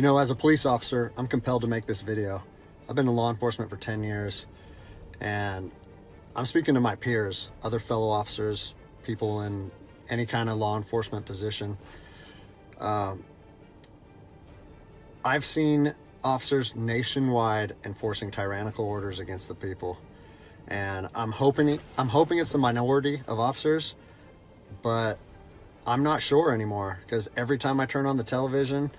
You know, as a police officer, I'm compelled to make this video. I've been in law enforcement for 10 years, and I'm speaking to my peers, other fellow officers, people in any kind of law enforcement position. I've seen officers nationwide enforcing tyrannical orders against the people, and I'm hoping it's the minority of officers, but I'm not sure anymore, because every time I turn on the television,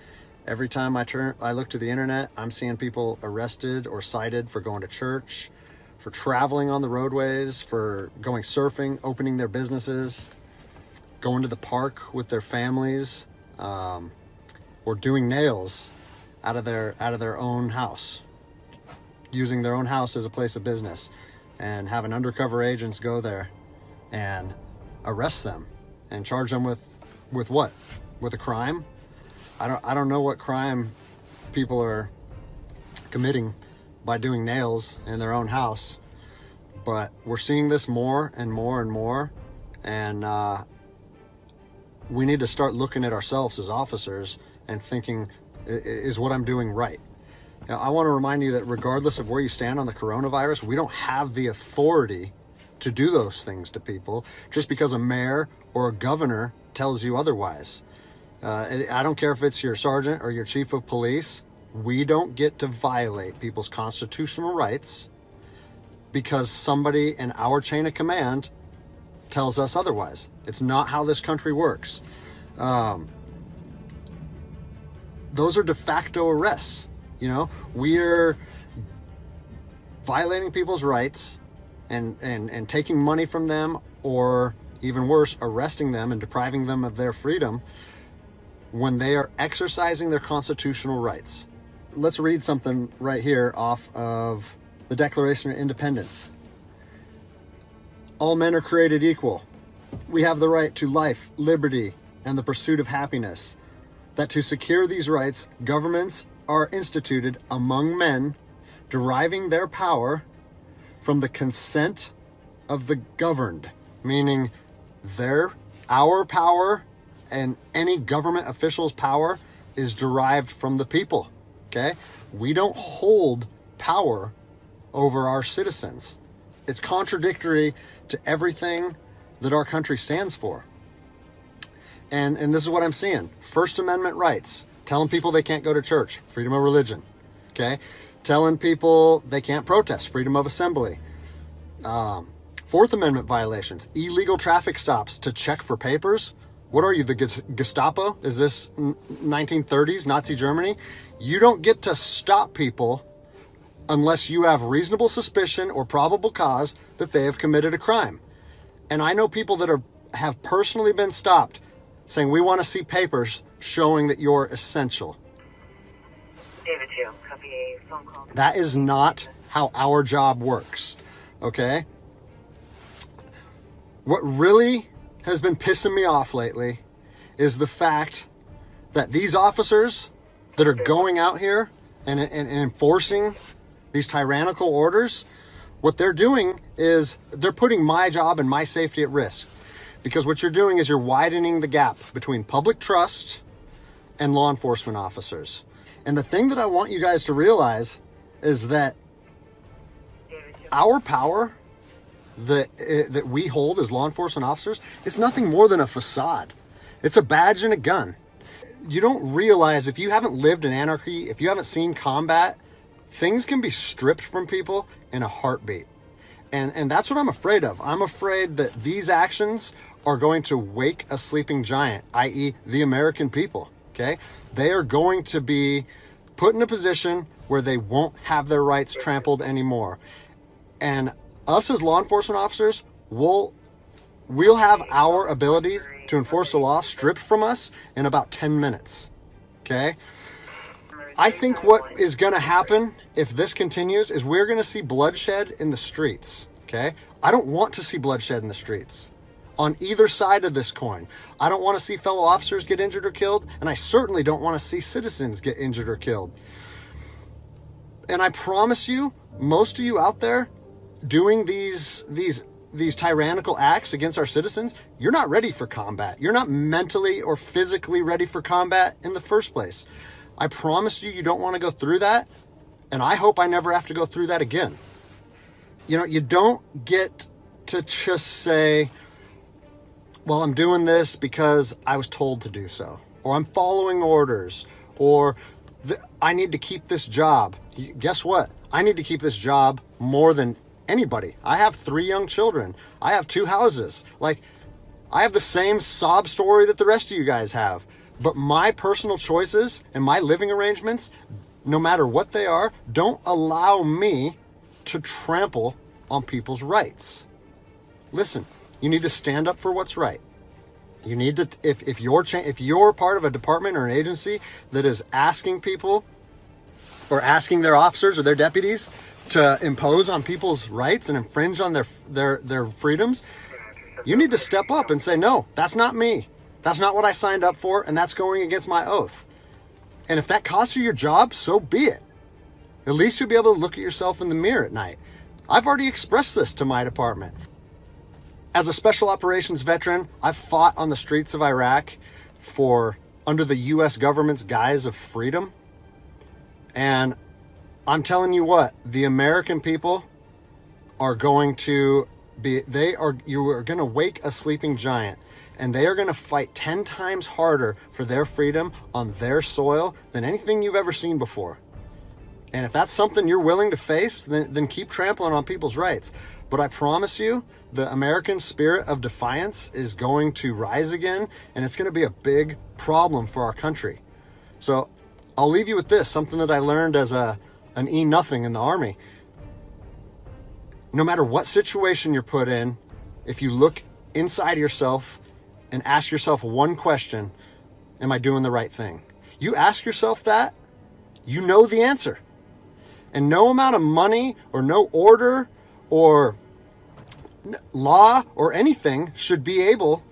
every time I look to the internet, I'm seeing people arrested or cited for going to church, for traveling on the roadways, for going surfing, opening their businesses, going to the park with their families, or doing nails out of their own house, using their own house as a place of business, and having undercover agents go there and arrest them and charge them with what? With a crime? I don't know what crime people are committing by doing nails in their own house, but we're seeing this more and more and more, and we need to start looking at ourselves as officers and thinking, is what I'm doing right? Now, I want to remind you that regardless of where you stand on the coronavirus, we don't have the authority to do those things to people just because a mayor or a governor tells you otherwise. I don't care if it's your sergeant or your chief of police. We don't get to violate people's constitutional rights because somebody in our chain of command tells us otherwise. It's not how this country works. Those are de facto arrests. You know, we're violating people's rights and taking money from them, or even worse, arresting them and depriving them of their freedom when they are exercising their constitutional rights. Let's read something right here off of the Declaration of Independence. All men are created equal. We have the right to life, liberty, and the pursuit of happiness. That to secure these rights, governments are instituted among men, deriving their power from the consent of the governed, meaning our power and any government official's power is derived from the people, okay? We don't hold power over our citizens. It's contradictory to everything that our country stands for. And this is what I'm seeing. First Amendment rights, telling people they can't go to church, freedom of religion, okay? Telling people they can't protest, freedom of assembly. Fourth Amendment violations, illegal traffic stops to check for papers. What are you, the Gestapo? Is this 1930s Nazi Germany? You don't get to stop people unless you have reasonable suspicion or probable cause that they have committed a crime. And I know people that have personally been stopped saying, we want to see papers showing that you're essential. David 2, copy a phone call. That is not how our job works, okay? What really has been pissing me off lately is the fact that these officers that are going out here and enforcing these tyrannical orders, what they're doing is they're putting my job and my safety at risk. Because what you're doing is you're widening the gap between public trust and law enforcement officers. And the thing that I want you guys to realize is that our power that we hold as law enforcement officers is nothing more than a facade. It's a badge and a gun. You don't realize, if you haven't lived in anarchy, if you haven't seen combat, things can be stripped from people in a heartbeat. And that's what I'm afraid of. I'm afraid that these actions are going to wake a sleeping giant, i.e. the American people, okay? They are going to be put in a position where they won't have their rights trampled anymore. And us as law enforcement officers, we'll have our ability to enforce the law stripped from us in about 10 minutes, okay? I think what is going to happen if this continues is we're going to see bloodshed in the streets, okay? I don't want to see bloodshed in the streets on either side of this coin. I don't want to see fellow officers get injured or killed, and I certainly don't want to see citizens get injured or killed. And I promise you, most of you out there doing these tyrannical acts against our citizens, you're not ready for combat. You're not mentally or physically ready for combat in the first place. I promise you, you don't want to go through that. And I hope I never have to go through that again. You know, you don't get to just say, well, I'm doing this because I was told to do so, or I'm following orders, or I need to keep this job. Guess what? I need to keep this job more than anybody. I have 3 young children. I have 2 houses. Like, I have the same sob story that the rest of you guys have. But my personal choices and my living arrangements, no matter what they are, don't allow me to trample on people's rights. Listen, you need to stand up for what's right. You need to, if you're part of a department or an agency that is asking people or asking their officers or their deputies to impose on people's rights and infringe on their freedoms, you need to step up and say, no, that's not me. That's not what I signed up for, and that's going against my oath. And if that costs you your job, so be it. At least you'll be able to look at yourself in the mirror at night. I've already expressed this to my department. As a special operations veteran, I've fought on the streets of Iraq under the U.S. government's guise of freedom. And I'm telling you what, the American people are going to you are going to wake a sleeping giant, and they are going to fight 10 times harder for their freedom on their soil than anything you've ever seen before. And if that's something you're willing to face, then keep trampling on people's rights. But I promise you, the American spirit of defiance is going to rise again, and it's going to be a big problem for our country. So I'll leave you with this, something that I learned as an E-nothing in the Army. No matter what situation you're put in, if you look inside yourself and ask yourself one question, am I doing the right thing? You ask yourself that, you know the answer. And no amount of money or no order or law or anything should be able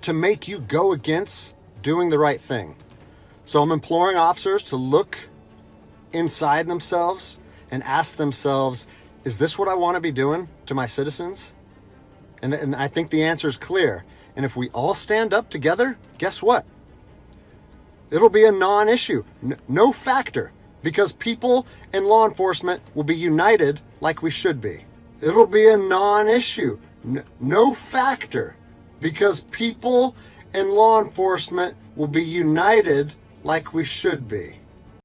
to make you go against doing the right thing. So I'm imploring officers to look inside themselves and ask themselves, is this what I want to be doing to my citizens? And I think the answer is clear. And if we all stand up together, guess what? It'll be a non-issue, no factor, because people and law enforcement will be united like we should be. It'll be a non-issue, no factor, because people and law enforcement will be united like we should be.